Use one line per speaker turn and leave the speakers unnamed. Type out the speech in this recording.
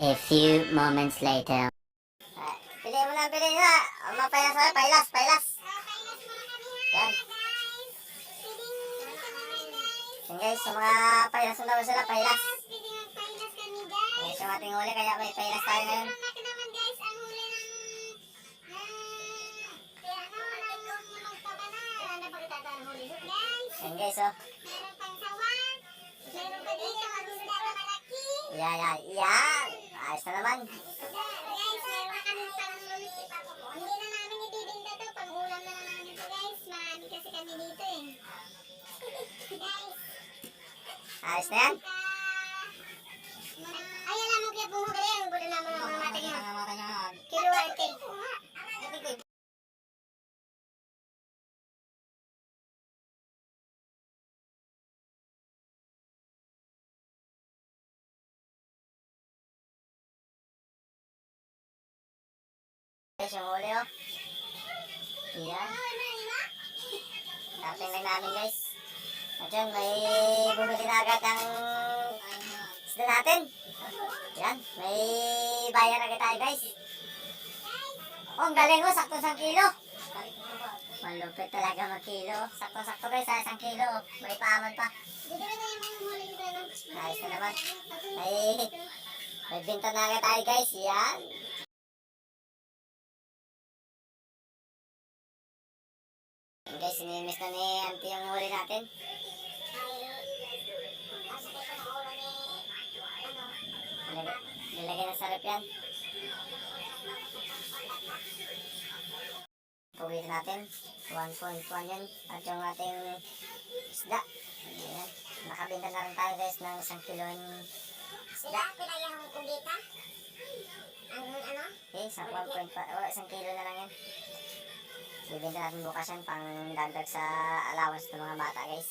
A few moments later.
Pili mo na, pili na. Mapayas na, pailas, pailas. Yan. Yan guys, sa mga pailas na daw sila, pailas. Guys, yung ating huli, kaya may pailas tayo ngayon. Yan guys, oh. Yan. Ayos na naman.
Hindi na namin ibibinta to. Pag-ulam na lang namin to, guys. Marami kasi kami dito eh. Guys.
Ayos na yan.
Ay, alam mo kaya bumuha yan. Buda naman ang mga mata niya. Kilo arte.
Guys, yung huli, oh. Yan. Tapos lang namin, guys. At yun, may bumili na agad ang isda natin. Yan, may bayan agad tayo, guys. Oh, ang galing, oh. Sakto 1 kilo. Malupit talaga mag-kilo. Sakto-sakto, guys, sa 1 kilo. May paaman pa.
Dito na yung mga huli dito.
Ayos na naman. May binta na agad tayo, guys. Yan. Guys, sinimiss na ni auntie yung huli natin. Nilagay na sa rep yan. Puwitin natin. 1.1 yan. At yung ating isda. Ayan. Nakabinta na rin tayo guys ng 1 kilong isda.
Pinayang ugita? Ang ano?
Okay, 1 kilo na lang yan. Bibenta natin bukas yan pang dagdag sa allowance ng mga bata guys.